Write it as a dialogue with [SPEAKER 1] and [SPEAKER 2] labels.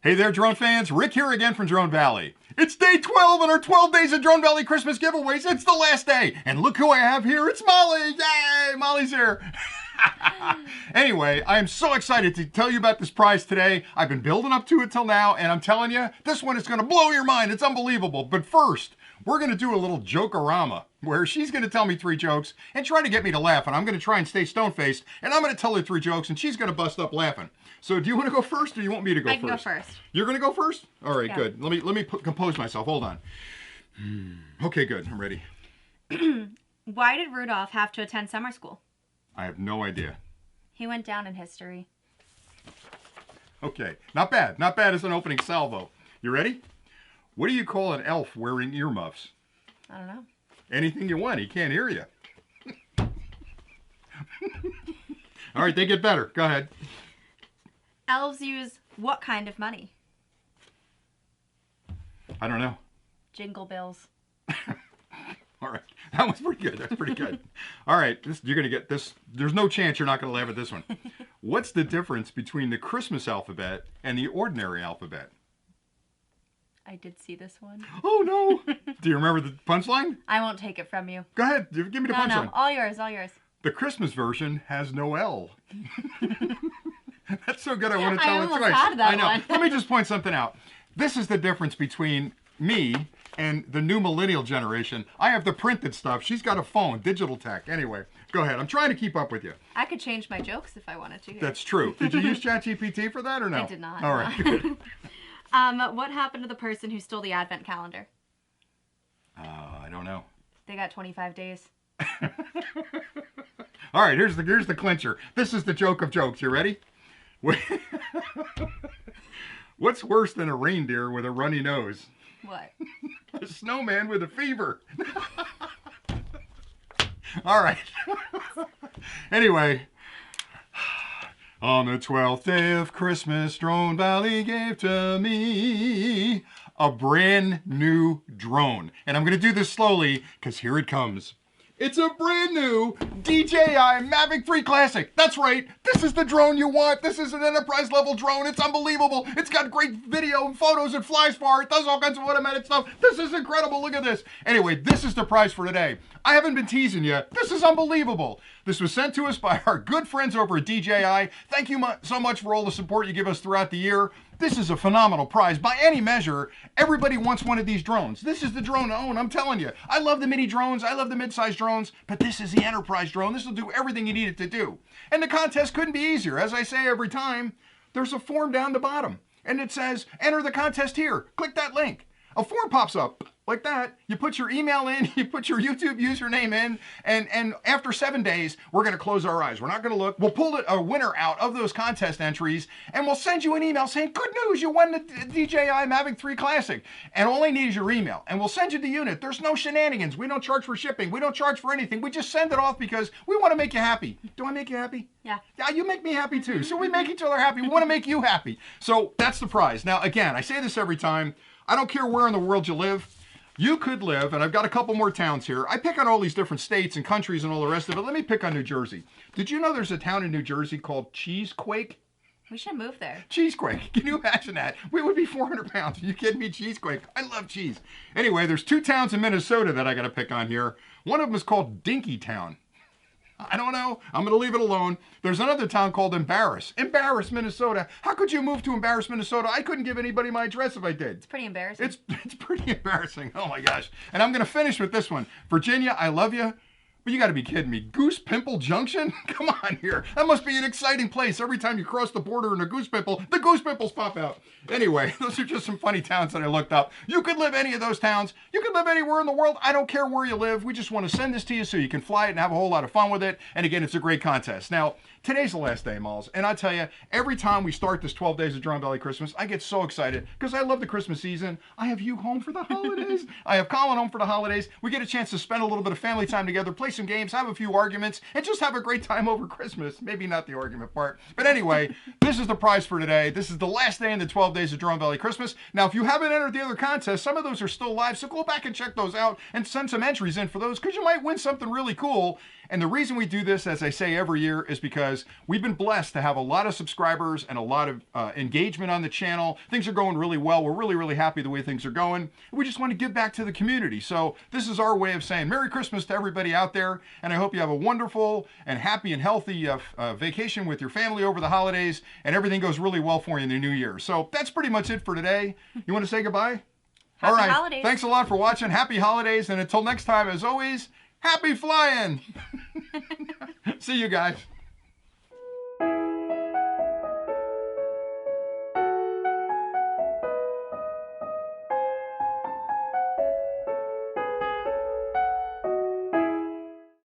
[SPEAKER 1] Hey there, drone fans. Rick here again from Drone Valley. It's day 12 in our 12 Days of Drone Valley Christmas giveaways. It's the last day. And look who I have here. It's Molly. Yay, Molly's here. Anyway, I am so excited to tell you about this prize today. I've been building up to it till now, and I'm telling you, this one is going to blow your mind. It's unbelievable. But first, we're going to do a little joke-orama, where she's going to tell me 3 jokes and try to get me to laugh. And I'm going to try and stay stone-faced, and I'm going to tell her 3 jokes, and she's going to bust up laughing. So do you want to go first, or do you want me to go first?
[SPEAKER 2] I can go first.
[SPEAKER 1] You're going to go first? All right,
[SPEAKER 2] yeah.
[SPEAKER 1] Good. Let me compose myself. Hold on. Okay, good. I'm ready.
[SPEAKER 2] Why did Rudolph have to attend summer school?
[SPEAKER 1] I have no idea.
[SPEAKER 2] He went down in history.
[SPEAKER 1] Okay, not bad. Not bad as an opening salvo. You ready? What do you call an elf wearing earmuffs?
[SPEAKER 2] I don't know.
[SPEAKER 1] Anything you want. He can't hear you. All right, they get better. Go ahead.
[SPEAKER 2] Elves use what kind of money?
[SPEAKER 1] I don't know.
[SPEAKER 2] Jingle bills.
[SPEAKER 1] All right, that was pretty good. That's pretty good. All right, you're going to get this. There's no chance you're not going to laugh at this one. What's the difference between the Christmas alphabet and the ordinary alphabet?
[SPEAKER 2] I did see this one.
[SPEAKER 1] Oh, no. Do you remember the punchline?
[SPEAKER 2] I won't take it from you.
[SPEAKER 1] Go ahead. Give me the punchline.
[SPEAKER 2] No, all yours, all yours.
[SPEAKER 1] The Christmas version has no L. That's so good I want to tell it twice.
[SPEAKER 2] Had that
[SPEAKER 1] I know.
[SPEAKER 2] One.
[SPEAKER 1] Let me just point something out. This is the difference between me and the new millennial generation. I have the printed stuff. She's got a phone, digital tech. Anyway, go ahead. I'm trying to keep up with you.
[SPEAKER 2] I could change my jokes if I wanted to. Here.
[SPEAKER 1] That's true. Did you use ChatGPT for that or no?
[SPEAKER 2] I did not.
[SPEAKER 1] All right. Good.
[SPEAKER 2] What happened to the person who stole the advent calendar?
[SPEAKER 1] I don't know.
[SPEAKER 2] They got 25 days.
[SPEAKER 1] All right, here's the clincher. This is the joke of jokes. You ready? What's worse than a reindeer with a runny nose?
[SPEAKER 2] What?
[SPEAKER 1] A snowman with a fever. All right. Anyway, on the 12th day of Christmas, Drone Valley gave to me a brand new drone. And I'm going to do this slowly because here it comes. It's a brand new DJI Mavic 3 Classic. That's right. This is the drone you want. This is an enterprise level drone. It's unbelievable. It's got great video and photos. It flies far. It does all kinds of automatic stuff. This is incredible. Look at this. Anyway, this is the prize for today. I haven't been teasing you. This is unbelievable. This was sent to us by our good friends over at DJI. Thank you so much for all the support you give us throughout the year. This is a phenomenal prize. By any measure, everybody wants one of these drones. This is the drone to own, I'm telling you. I love the mini drones, I love the mid-sized drones, but this is the enterprise drone. This will do everything you need it to do. And the contest couldn't be easier. As I say every time, there's a form down the bottom, and it says, enter the contest here. Click that link. A form pops up like that. You put your email in, you put your YouTube username in, and after 7 days, we're going to close our eyes. We're not going to look. We'll pull a winner out of those contest entries, and we'll send you an email saying, good news, you won the DJI Mavic 3 Classic. And all I need is your email, and we'll send you the unit. There's no shenanigans. We don't charge for shipping. We don't charge for anything. We just send it off because we want to make you happy. Do I make you happy?
[SPEAKER 2] Yeah.
[SPEAKER 1] Yeah, you make me happy too. So we make each other happy. We want to make you happy. So that's the prize. Now, again, I say this every time. I don't care where in the world you live. You could live, and I've got a couple more towns here. I pick on all these different states and countries and all the rest of it. Let me pick on New Jersey. Did you know there's a town in New Jersey called Cheesequake?
[SPEAKER 2] We should move there.
[SPEAKER 1] Cheesequake. Can you imagine that? We would be 400 pounds. Are you kidding me? Cheesequake. I love cheese. Anyway, there's 2 towns in Minnesota that I got to pick on here. One of them is called Dinkytown. I don't know. I'm going to leave it alone. There's another town called Embarrass, Minnesota. How could you move to Embarrass, Minnesota? I couldn't give anybody my address if I did.
[SPEAKER 2] It's pretty embarrassing.
[SPEAKER 1] It's pretty embarrassing. Oh my gosh. And I'm going to finish with this one. Virginia, I love you. But you got to be kidding me. Goose Pimple Junction? Come on here. That must be an exciting place. Every time you cross the border in a goose pimple, the goose pimples pop out. Anyway, those are just some funny towns that I looked up. You could live any of those towns. You could live anywhere in the world. I don't care where you live. We just want to send this to you so you can fly it and have a whole lot of fun with it. And again, it's a great contest. Now, today's the last day, Malls. And I tell you, every time we start this 12 Days of Drone Valley Christmas, I get so excited because I love the Christmas season. I have you home for the holidays. I have Colin home for the holidays. We get a chance to spend a little bit of family time together, play some games, have a few arguments, and just have a great time over Christmas. Maybe not the argument part. But anyway, this is the prize for today. This is the last day in the 12 Days of Drone Valley Christmas. Now, if you haven't entered the other contests, some of those are still live, so go back and check those out and send some entries in for those because you might win something really cool. And the reason we do this, as I say every year, is because we've been blessed to have a lot of subscribers and a lot of engagement on the channel. Things are going really well. We're really, really happy the way things are going. We just want to give back to the community. So this is our way of saying Merry Christmas to everybody out there. And I hope you have a wonderful and happy and healthy vacation with your family over the holidays, and everything goes really well for you in the new year. So that's pretty much it for today. You want to say goodbye?
[SPEAKER 2] Happy
[SPEAKER 1] All right.
[SPEAKER 2] holidays.
[SPEAKER 1] Thanks a lot for watching. Happy holidays. And until next time, as always, happy flying. See you guys.